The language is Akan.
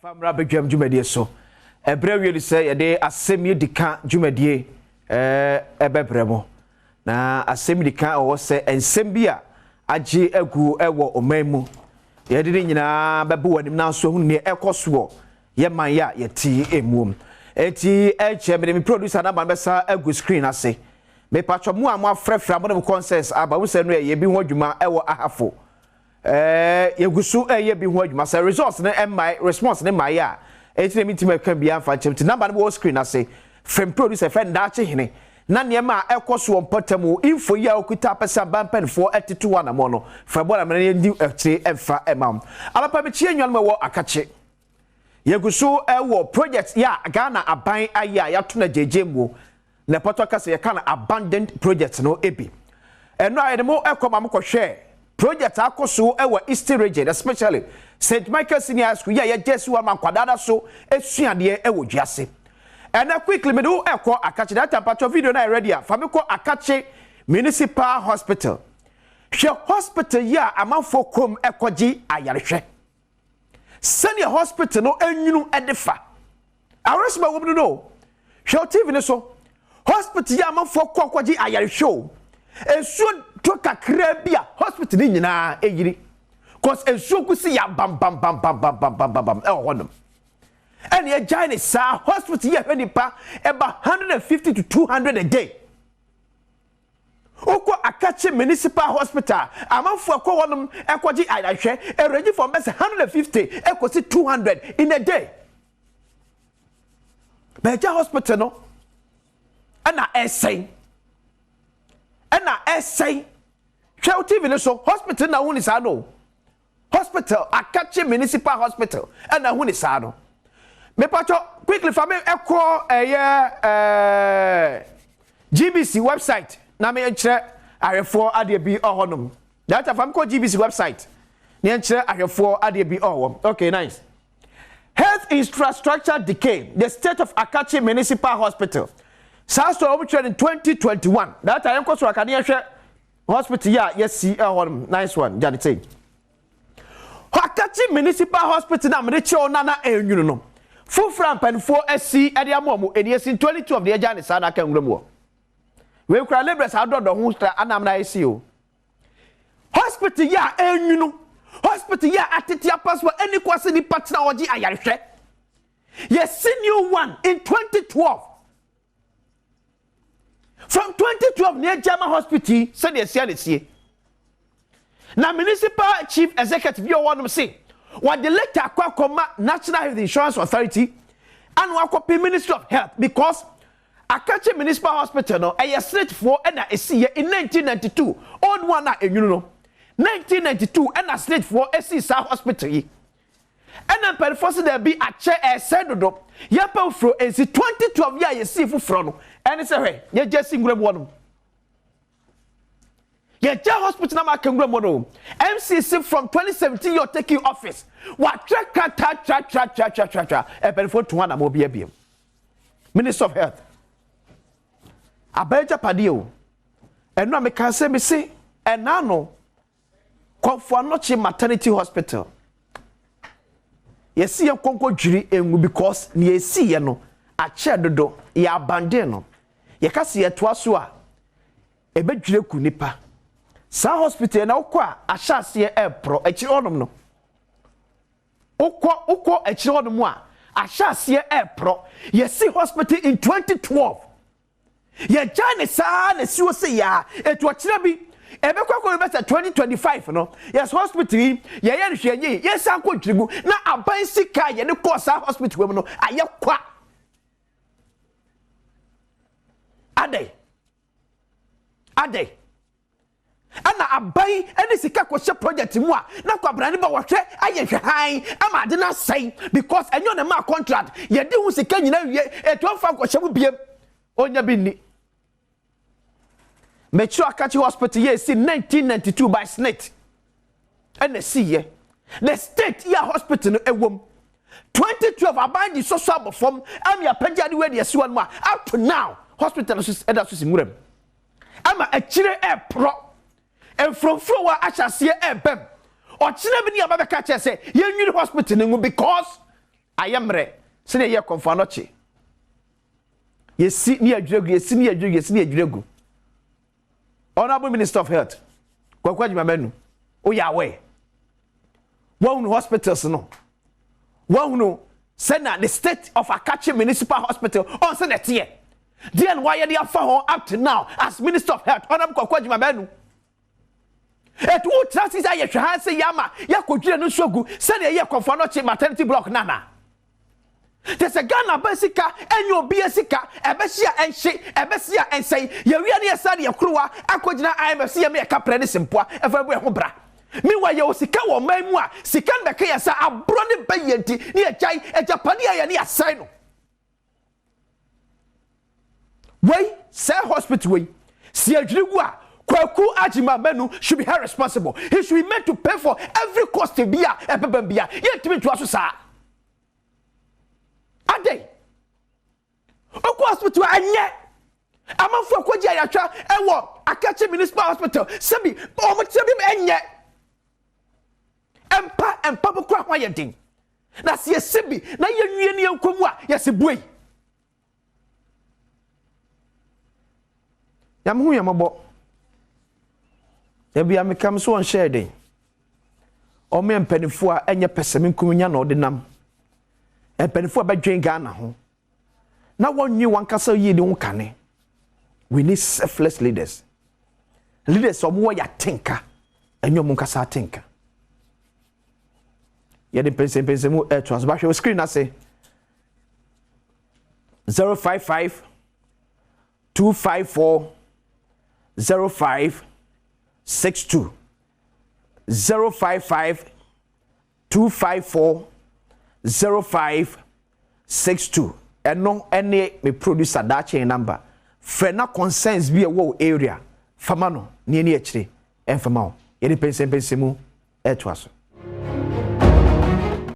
Famra Badwam dwumadie so ebrewie ni say yede asem yedika dwumadie ebebremo na asem dika o se ensem bi a age agu ewo omanmu yede ni nyina bebe wanim na so hu ne ekoso ye man ya yeti emuom eti eche me producer na ban besa agu screen ase me patcho mu a mo afrefra mo consensus aba wo se no ye bi ho adwuma ewo ahafo yegusu eye bi ho adwuma say results na my response na my ya eti na mitima kan bia fa chem ti number no screen ase from producer friend da che hene na niema ekoso ompatamu info ya okuta pesa bampen for 81 amo no fa bola me ndi eche emfa emam alapa me chie nwan me wo akache yegusu ewo project ya Ghana aban aya ya to na jejemu na poto kase ya kana abandoned project no ebi eno ayedemo ekoma mo hwe project akoso ewa East region especially St. Michael Senior School ya Jesu wa mankwadada so esuade ewo dwase and quickly me do ekọ akache that part video na ready fa me ko akache municipal hospital hwe hospital ya amanfo kom ekoji ayarehwe senior hospital no enwunu edefa aresma wo no hwe TV ne so hospital ya amanfo kokoji ayarehwe ensuo to kakra bia hospital ni nyina eyiri cause ensuo kusi ya bam e honum and ye giant sa hospital ye hwenipa eba 150 to 200 a day oko akache municipal hospital amanfo akọ honum ekoji ayahwe e ready for mess 150 ekosi 200 in a day beja hospital no ana essay Show TV no so hospital na huni sa no hospital akache municipal hospital na huni sa no me pacho quickly for me ekọ GBC website na me enchire ahwefo ade bi ohonum that fam ko GBC website na enchire ahwefo ade bi ohom okay nice health infrastructure decay the state of Akache municipal hospital Sasto obuchwe in 2021 that time koso akane hwe hospital ya yes nice one janite Akache municipal hospital na mede che onana enwunu no fufra mpanfo asi ade amomo eniesi 22 of the jani sana kan nwuram we kura libres adodo hu stra anam na asi o hospital ya enwunu hospital ya atetia passport eni kwase ni partner oji ayarehwe yes senior one in 2012 from 2012 near German hospital said they see na municipal chief executive you want to say what the letter akwa National Health Insurance Authority and wakwa Ministry of Health because Akache municipal hospital no a straight for and a see in 1992 old one na you know 1992 and a straight for a hospital and then per force there be a chair a said do yapa fro is 2012 year you see fu no and say hey you just single one yeah hospital na ma kangura mo MCC from 2017 you're taking office what tra e per for to na mo bia Minister of Health abeja padio eno me kan say me say ena no komfo anochi maternity hospital yesi ye konko dwiri enwu because ne yesi ye no ache dodo ye abandon no ye kase ye toa so a ebedwire ku nipa sa hospital na ukwa ashase ye epro echi onom no ukọ echi onom a ashase ye epro yesi hospital in 2012 ye jane sa na siwo se ya etu akira bi ebekwa better 2025 no yes hospital ye nhwenye yes anko dwirigu na aban sika ye ne course hospital we no aye kwa ade ana aban ene sika ko project mu a na kwa brane ba wohwe aye hwehan ama ade na sai because enyo na ma contract ye de hu sika nyina wie etu amfa ko hye mu biem onya bi ni Metro Akache Hospital yes in 1992 by SNET and the see the state year hospital no ewom 2012 aband the social form am ya pagya the way the one more up to now hospital is murem ama a chire e pro and from floor ashase e bem or chire bi ni ababeka che say ye nwiri hospital no because ayamre se ne ye konfa no che yesi ni adwiregu Honorable Minister of Health Kwakwa Jimamenu oyawe wonu hospitals no wonu sena the state of Akachi Municipal Hospital on senate here then why they are for up to now as Minister of Health Honorable Kwakwa Jimamenu et wo trust is aye hwa se yama yakodwire no sogu sena ye konfa no che maternity block nana. There's a Ghana Bessica and your Biasica, a Bessia and she, a Bessia and say, you really a study of crew, Aquajina, I am a CMA Capredis and Poa, everywhere Hobra. Meanwhile, you Sika or Memoir, Sikan Bakayasa, a brony bayanti, near Chai, a Japania and near Sino. Way, Sir Hospital way, Sia Jugua. Kwaku Ajima Menu should be held responsible. He should be made to pay for every cost of beer and Bebia. Yet to be to us, sir. Ade Oku hospital anye amanfo akogye ayatwa ewo Akachi Municipal Hospital sebi o motsebi enye empa bokwa hwa din na se sebi na yenwie ne yankomu a yesebuei yamhu yamabo ebi amekam so on share den o me mpanifo a enye pesemi nkunya na odinam empanifo abadwen Ghana ho na wonyi wankasa yi de ho kane. We need selfless leaders omo ya tinka enyo mo nkasa tinka ye de pense mu trans ba hwe screen na say 055 254 0562 055 254 0562 eno ene me producer that chain number frena concerns be a wo area famano ni eni akire enfama o ye de pense mu etwaso